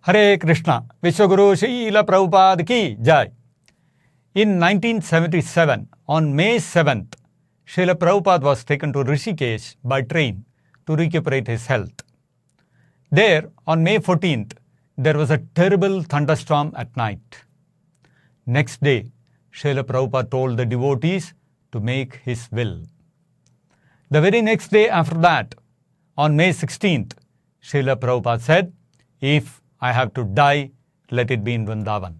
Hare Krishna, Vishwaguru Srila Prabhupada ki Jai. In 1977, on May 7th, Srila Prabhupada was taken to Rishikesh by train to recuperate his health. There, on May 14th, there was a terrible thunderstorm at night. Next day, Srila Prabhupada told the devotees to make his will. The very next day after that, on May 16th, Srila Prabhupada said, "If I have to die, let it be in Vrindavan."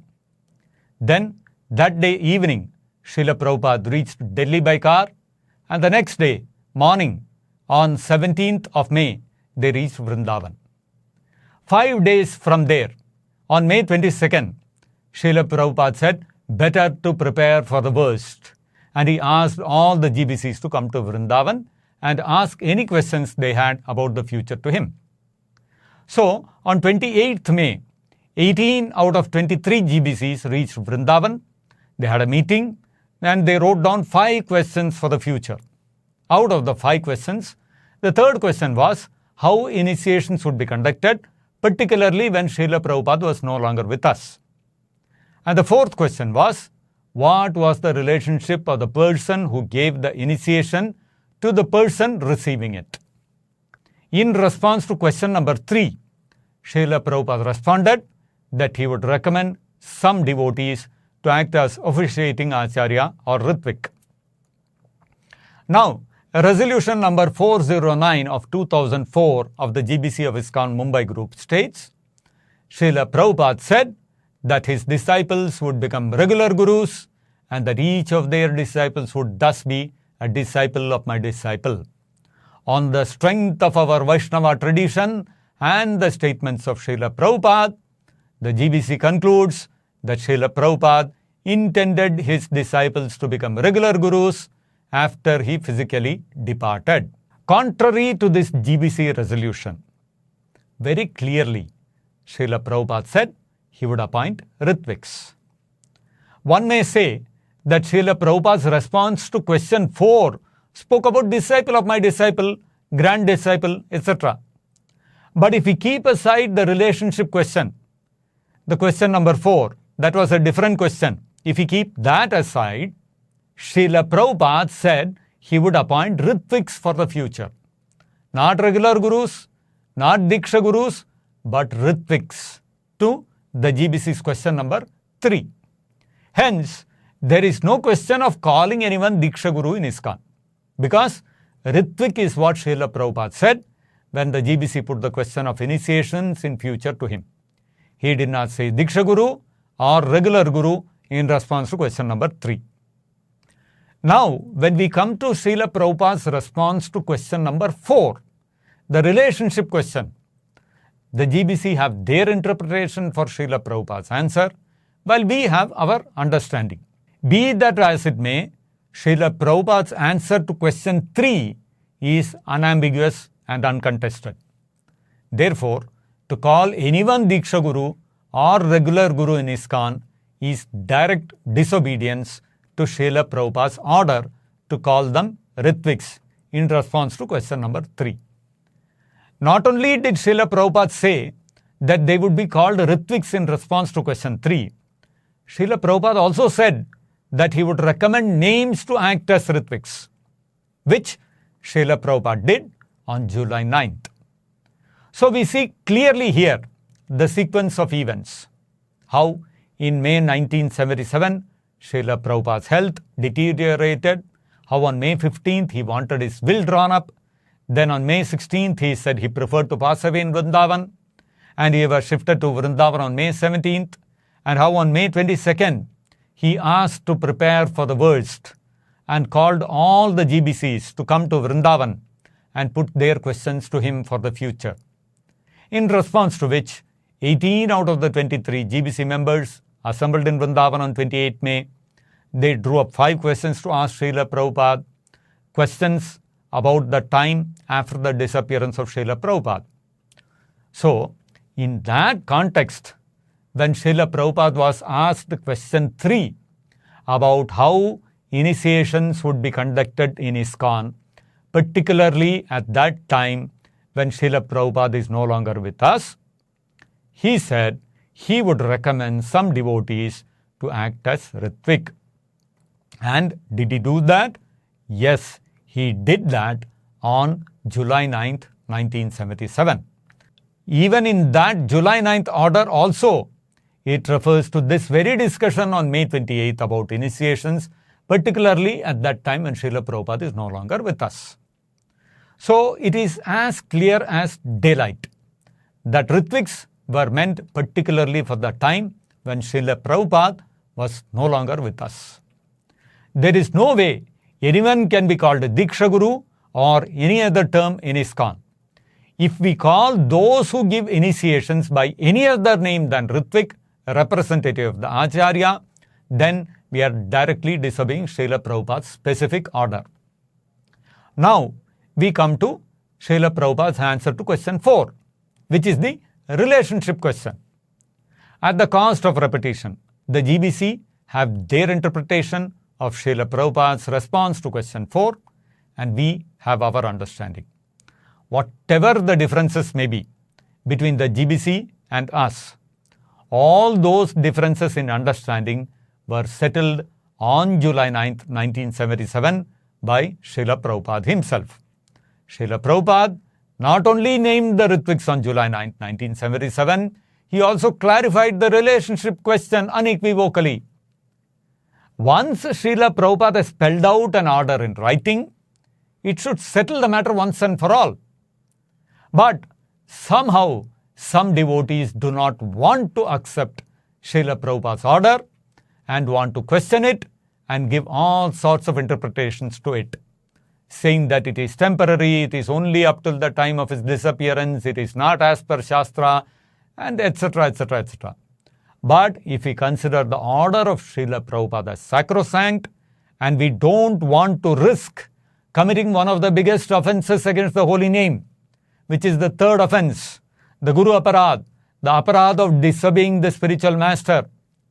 Then, that day evening, Srila Prabhupada reached Delhi by car, and the next day, morning, on 17th of May, they reached Vrindavan. 5 days from there, on May 22nd, Srila Prabhupada said, better to prepare for the worst. And he asked all the GBCs to come to Vrindavan and ask any questions they had about the future to him. So, on 28th May, 18 out of 23 GBCs reached Vrindavan. They had a meeting and they wrote down 5 questions for the future. Out of the 5 questions, the third question was how initiations would be conducted, particularly when Srila Prabhupada was no longer with us. And the fourth question was, what was the relationship of the person who gave the initiation to the person receiving it? In response to question number 3, Srila Prabhupada responded that he would recommend some devotees to act as officiating Acharya or rtvik. Now, resolution number 409 of 2004 of the GBC of Iskcon Mumbai group states, Srila Prabhupada said that his disciples would become regular gurus and that each of their disciples would thus be a disciple of my disciple. On the strength of our Vaishnava tradition and the statements of Srila Prabhupada, the GBC concludes that Srila Prabhupada intended his disciples to become regular gurus after he physically departed. Contrary to this GBC resolution, very clearly, Srila Prabhupada said he would appoint rtviks. One may say that Srila Prabhupada's response to question 4 spoke about disciple of my disciple, grand disciple, etc. But if we keep aside the relationship question, the question number 4, that was a different question. If we keep that aside, Srila Prabhupada said he would appoint rtviks for the future. Not regular gurus, not diksha gurus, but rtviks to the GBC's question number 3. Hence, there is no question of calling anyone diksha guru in Iskcon, because rtvik is what Srila Prabhupada said when the GBC put the question of initiations in future to him. He did not say diksha guru or regular guru in response to question number 3. Now, when we come to Srila Prabhupada's response to question number 4, the relationship question, the GBC have their interpretation for Srila Prabhupada's answer, while we have our understanding. Be that as it may, Srila Prabhupada's answer to question 3 is unambiguous and uncontested. Therefore, to call anyone diksha guru or regular guru in Iskcon is direct disobedience to Srila Prabhupada's order to call them rtviks in response to question number 3. Not only did Srila Prabhupada say that they would be called rtviks in response to question 3, Srila Prabhupada also said that he would recommend names to act as rtviks, which Srila Prabhupada did on July 9th. So we see clearly here the sequence of events. How in May 1977, Srila Prabhupada's health deteriorated. How on May 15th he wanted his will drawn up. Then on May 16th he said he preferred to pass away in Vrindavan, and he was shifted to Vrindavan on May 17th. And how on May 22nd he asked to prepare for the worst and called all the GBCs to come to Vrindavan and put their questions to him for the future. In response to which, 18 out of the 23 GBC members assembled in Vrindavan on 28 May, they drew up 5 questions to ask Srila Prabhupada, questions about the time after the disappearance of Srila Prabhupada. So, in that context, when Srila Prabhupada was asked question 3 about how initiations would be conducted in Iskcon, particularly at that time when Srila Prabhupada is no longer with us, he said he would recommend some devotees to act as ritvik. And did he do that? Yes, he did that on July 9th, 1977. Even in that July 9th order also, it refers to this very discussion on May 28th about initiations, particularly at that time when Srila Prabhupada is no longer with us. So it is as clear as daylight that ritviks were meant particularly for the time when Srila Prabhupada was no longer with us. There is no way anyone can be called a diksha guru or any other term in Iskcon. If we call those who give initiations by any other name than ritvik, a representative of the Acharya, then we are directly disobeying Srila Prabhupada's specific order. Now, we come to Srila Prabhupada's answer to question 4, which is the relationship question. At the cost of repetition, the GBC have their interpretation of Srila Prabhupada's response to question 4, and we have our understanding. Whatever the differences may be between the GBC and us, all those differences in understanding were settled on July 9th, 1977 by Srila Prabhupada himself. Srila Prabhupada not only named the ritviks on July 9th, 1977, he also clarified the relationship question unequivocally. Once Srila Prabhupada has spelled out an order in writing, it should settle the matter once and for all. But somehow, some devotees do not want to accept Srila Prabhupada's order and want to question it and give all sorts of interpretations to it, saying that it is temporary, it is only up till the time of his disappearance, it is not as per Shastra, and etc., etc., etc. But if we consider the order of Srila Prabhupada as sacrosanct, and we don't want to risk committing one of the biggest offenses against the holy name, which is the third offense, the Guru Aparad, the Aparad of disobeying the spiritual master,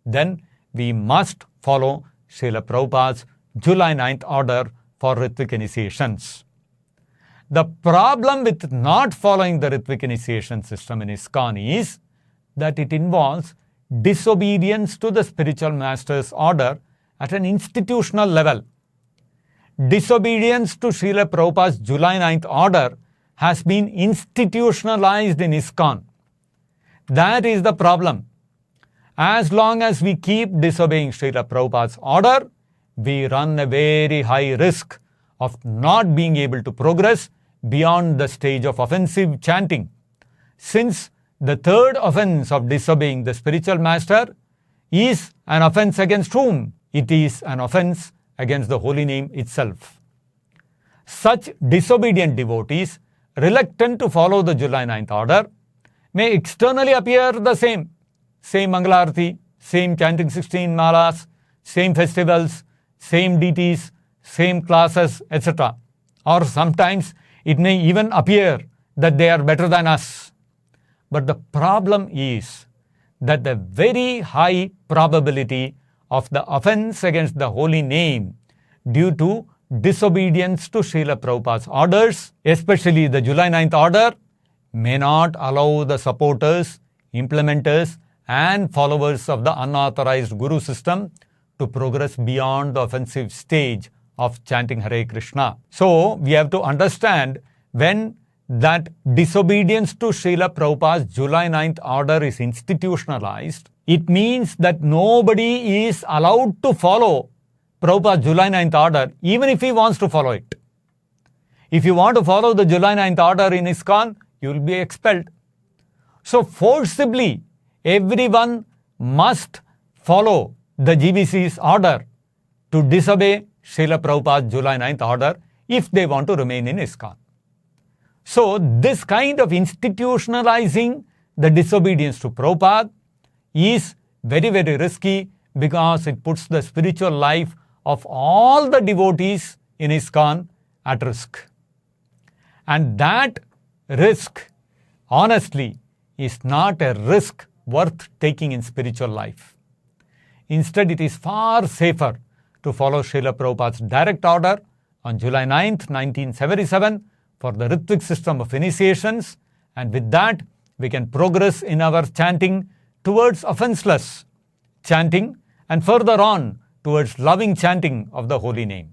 then we must follow Srila Prabhupada's July 9th order for ritvik initiations. The problem with not following the ritvik initiation system in Iskcon is that it involves disobedience to the spiritual master's order at an institutional level. Disobedience to Srila Prabhupada's July 9th order has been institutionalized in Iskcon. That is the problem. As long as we keep disobeying Srila Prabhupada's order, we run a very high risk of not being able to progress beyond the stage of offensive chanting, since the third offense of disobeying the spiritual master is an offense against whom? It is an offense against the holy name itself. Such disobedient devotees, reluctant to follow the July 9th order, may externally appear the same Mangalarti, same chanting 16 malas, same festivals, same deities, same classes, etc. Or sometimes it may even appear that they are better than us. But the problem is that the very high probability of the offense against the holy name due to disobedience to Srila Prabhupada's orders, especially the July 9th order, may not allow the supporters, implementers, and followers of the unauthorized Guru system to progress beyond the offensive stage of chanting Hare Krishna. So, we have to understand when that disobedience to Srila Prabhupada's July 9th order is institutionalized, it means that nobody is allowed to follow Prabhupada's July 9th order, even if he wants to follow it. If you want to follow the July 9th order in Iskcon, you will be expelled. So forcibly, everyone must follow the GBC's order to disobey Srila Prabhupada's July 9th order if they want to remain in Iskcon. So this kind of institutionalizing the disobedience to Prabhupada is very, very risky because it puts the spiritual life of all the devotees in Iskcon at risk. And that risk, honestly, is not a risk worth taking in spiritual life. Instead, it is far safer to follow Srila Prabhupada's direct order on July 9th, 1977 for the Ritvik system of initiations, and with that, we can progress in our chanting towards offenseless chanting and further on towards loving chanting of the holy name.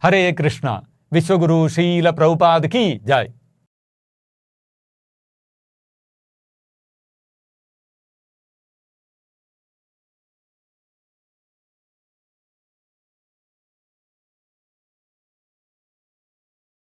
Hare Krishna. Vishwaguru Srila Prabhupada ki Jai.